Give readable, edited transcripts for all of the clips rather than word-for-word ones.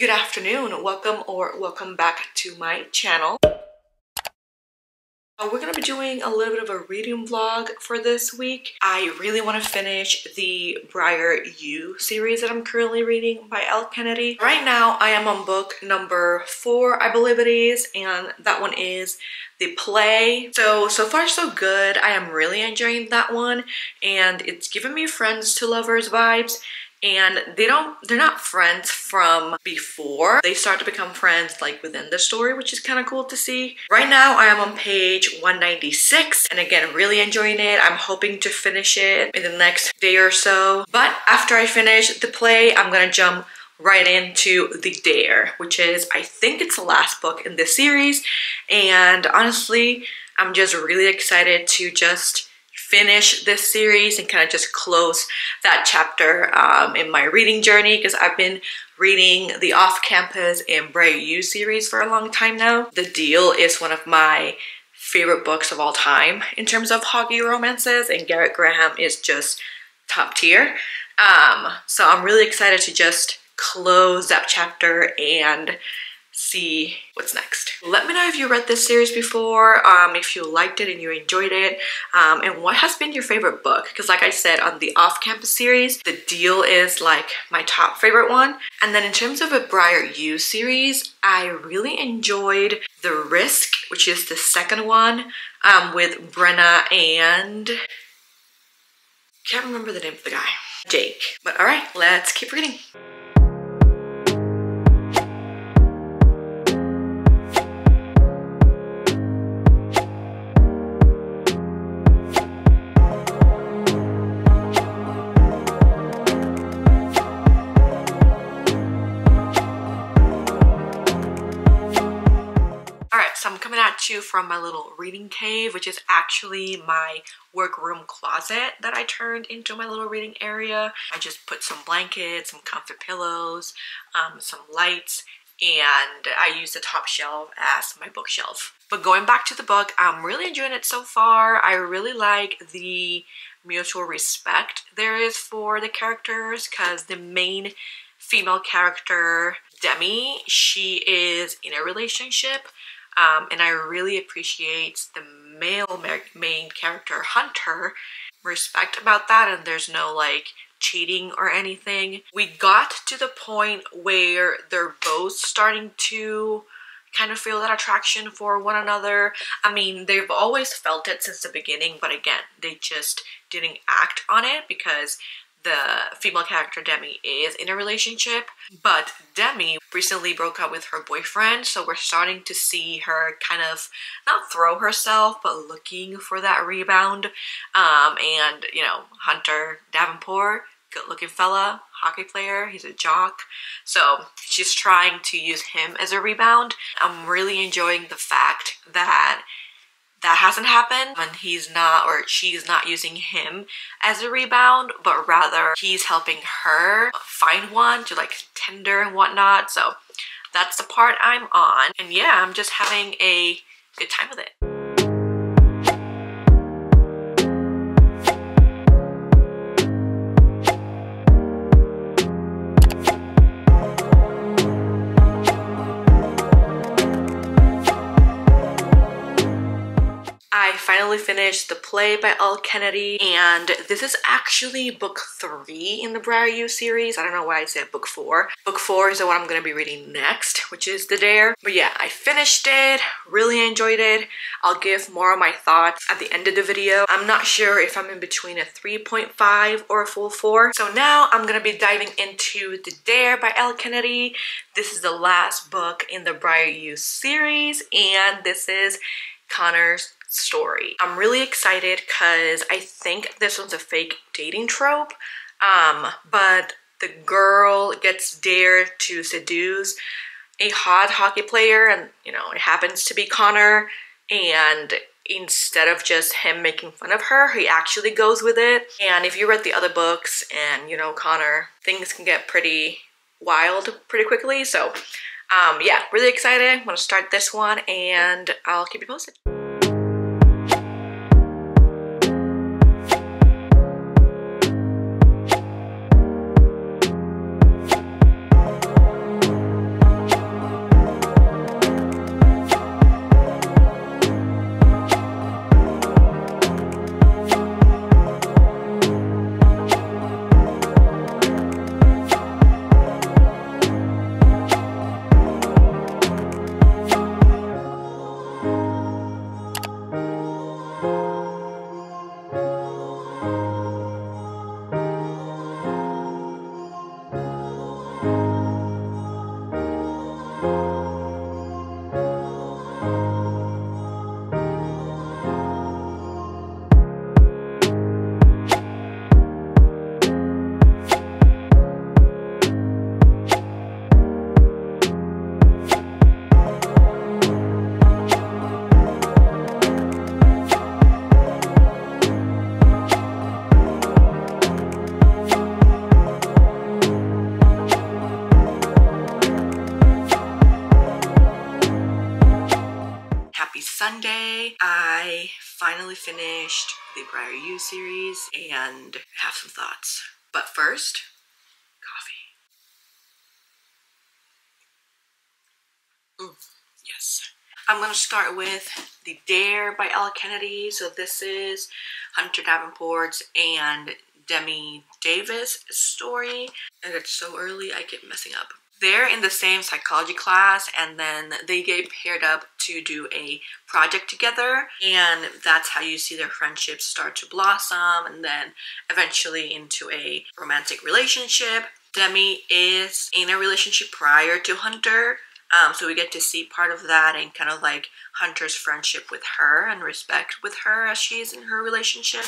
Good afternoon, welcome back to my channel. We're gonna be doing a little bit of a reading vlog for this week. I really want to finish the Briar series that I'm currently reading by Elle Kennedy. Right now I am on book number 4, I believe it is, and that one is the play. So far so good. I am really enjoying that one, and it's giving me friends to lovers vibes. And they're not friends from before. They start to become friends like within the story, which is kind of cool to see. Right now I am on page 196, and again, really enjoying it. I'm hoping to finish it in the next day or so. But after I finish the play, I'm gonna jump right into the Dare, which is, I think it's the last book in this series. And honestly, I'm just really excited to just finish this series and kind of just close that chapter in my reading journey, because I've been reading the Off-Campus and Briar series for a long time now. The Deal is one of my favorite books of all time in terms of hockey romances, and Garrett Graham is just top tier. So I'm really excited to just close that chapter and see what's next. Let me know if you read this series before, if you liked it and you enjoyed it, and what has been your favorite book, because like I said, on the Off-Campus series, The Deal is like my top favorite one. And then in terms of a Briar series, I really enjoyed The Risk, which is the second one, with Brenna and can't remember the name of the guy, Jake. But all right, let's keep reading. So I'm coming at you from my little reading cave, which is actually my workroom closet that I turned into my little reading area. I just put some blankets, some comfort pillows, some lights, and I use the top shelf as my bookshelf. But going back to the book, I'm really enjoying it so far. I really like the mutual respect there is for the characters, because the main female character, Demi, she is in a relationship. And I really appreciate the male main character, Hunter, respect about that, and there's no like cheating or anything. We got to the point where they're both starting to kind of feel that attraction for one another. I mean, they've always felt it since the beginning, but again, they just didn't act on it because the female character Demi is in a relationship. But Demi recently broke up with her boyfriend, so we're starting to see her kind of not throw herself, but looking for that rebound. And you know, Hunter Davenport, good looking fella, hockey player, he's a jock, so she's trying to use him as a rebound. I'm really enjoying the fact that that hasn't happened, and he's not, or she's not using him as a rebound, but rather he's helping her find one to like Tinder and whatnot. So that's the part I'm on, and yeah, I'm just having a good time with it. I finally finished the play by Elle Kennedy, and this is actually book 3 in the Briar series. I don't know why I said book 4. Book 4 is the one I'm going to be reading next, which is The Dare. But yeah, I finished it, really enjoyed it. I'll give more of my thoughts at the end of the video. I'm not sure if I'm in between a 3.5 or a full 4. So now I'm going to be diving into The Dare by Elle Kennedy. This is the last book in the Briar series, and this is Connor's story. I'm really excited because I think this one's a fake dating trope, but the girl gets dared to seduce a hot hockey player, and you know, it happens to be Connor, and instead of just him making fun of her, he actually goes with it. And if you read the other books and you know Connor, things can get pretty wild pretty quickly. So yeah, really excited. I'm gonna start this one and I'll keep you posted. Sunday, I finally finished the Briar U series and have some thoughts. But first, coffee. Yes. I'm gonna start with The Dare by Elle Kennedy. So this is Hunter Davenport's and Demi Davis story. And it's so early, I keep messing up. They're in the same psychology class, and then they get paired up to do a project together, and that's how you see their friendships start to blossom and then eventually into a romantic relationship. Demi is in a relationship prior to Hunter, so we get to see part of that and kind of like Hunter's friendship with her and respect with her as she is in her relationship.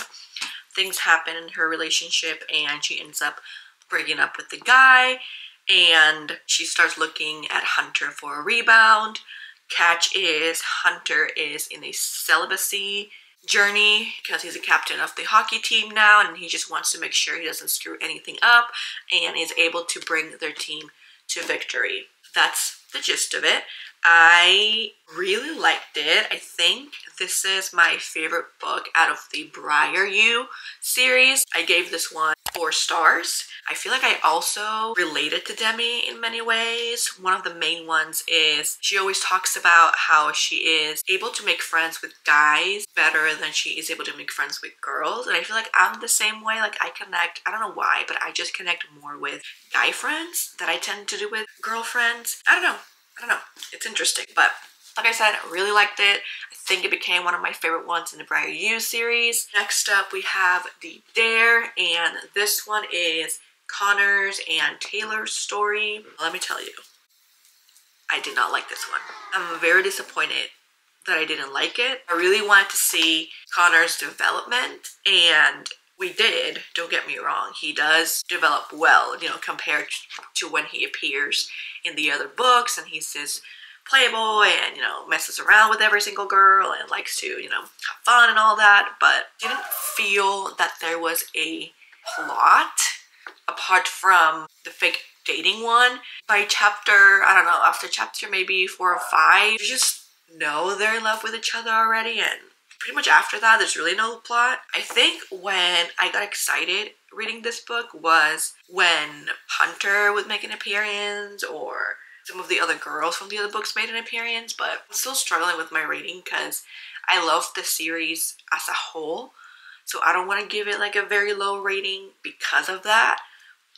Things happen in her relationship and she ends up breaking up with the guy, and she starts looking at Hunter for a rebound. Catch is Hunter is in a celibacy journey because he's a captain of the hockey team now, and he just wants to make sure he doesn't screw anything up and is able to bring their team to victory. That's the gist of it. I really liked it. I think this is my favorite book out of the Briar U series. I gave this one 4 stars. I feel like I also related to Demi in many ways. One of the main ones is she always talks about how she is able to make friends with guys better than she is able to make friends with girls. And I feel like I'm the same way. Like I connect, I don't know why, but I just connect more with guy friends than I tend to do with girlfriends. I don't know. It's interesting, but like I said, I really liked it. I think it became one of my favorite ones in the Briar U series. Next up, we have The Dare, and this one is Connor's and Taylor's story. Let me tell you, I did not like this one. I'm very disappointed that I didn't like it. I really wanted to see Connor's development, and we did. Don't get me wrong. He does develop well, you know, compared to when he appears in the other books, and he's this playboy and, you know, messes around with every single girl and likes to, you know, have fun and all that, but didn't feel that there was a plot apart from the fake dating one. By chapter, I don't know, after chapter maybe 4 or 5, you just know they're in love with each other already, and pretty much after that there's really no plot. I think when I got excited reading this book was when Hunter would make an appearance or some of the other girls from the other books made an appearance, but I'm still struggling with my rating because I love the series as a whole, so I don't want to give it like a very low rating because of that,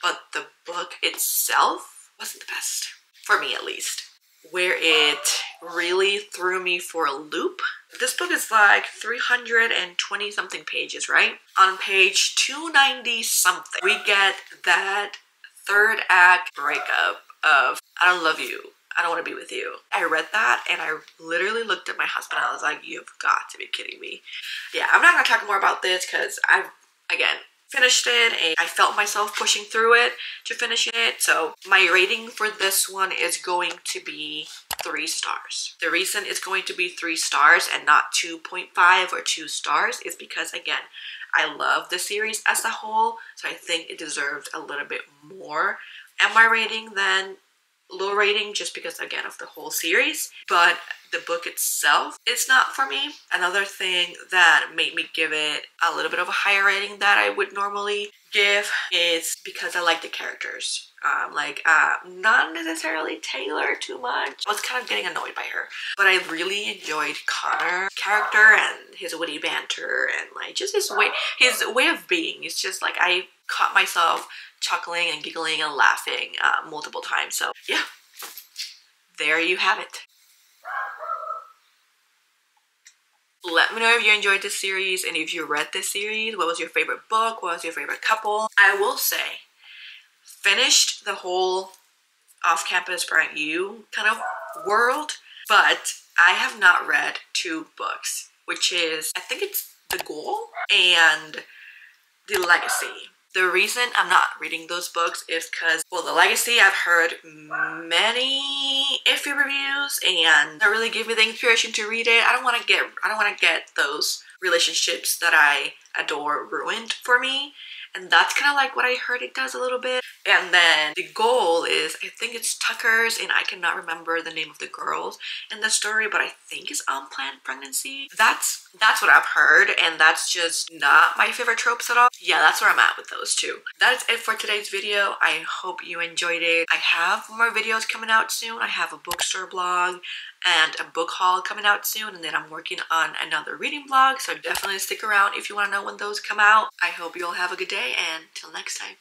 but the book itself wasn't the best, for me at least. Where it really threw me for a loop, this book is like 320 something pages, right? On page 290 something, we get that 3rd act breakup of I don't love you, I don't want to be with you. I read that and I literally looked at my husband and I was like, you've got to be kidding me. Yeah, I'm not gonna talk more about this because I've, again, finished it and I felt myself pushing through it to finish it. So my rating for this one is going to be 3 stars. The reason it's going to be 3 stars and not 2.5 or 2 stars is because, again, I love the series as a whole, so I think it deserved a little bit more at my rating than low rating, just because, again, of the whole series. But the book itself, it's not for me. Another thing that made me give it a little bit of a higher rating that I would normally give is because I like the characters. Not necessarily Taylor too much. I was kind of getting annoyed by her, but I really enjoyed Connor's character and his witty banter and like just his way of being. It's just like I caught myself chuckling and giggling and laughing multiple times. So yeah, there you have it. Let me know if you enjoyed this series and if you read this series. What was your favorite book? What was your favorite couple? I will say, finished the whole off-campus Briar U kind of world, but I have not read 2 books, which is, I think it's The Goal and The Legacy. The reason I'm not reading those books is because, well, The Legacy, I've heard many iffy reviews and that really gave me the inspiration to read it. I don't want to get those relationships that I adore ruined for me. And that's kind of like what I heard it does a little bit. And then the goal is, I think it's Tucker's, and I cannot remember the name of the girls in the story, but I think it's unplanned pregnancy. That's what I've heard, and that's just not my favorite tropes at all. Yeah, that's where I'm at with those two. That is it for today's video. I hope you enjoyed it. I have more videos coming out soon. I have a bookstore blog and a book haul coming out soon, and then I'm working on another reading blog, so definitely stick around if you want to know when those come out. I hope you all have a good day, and till next time.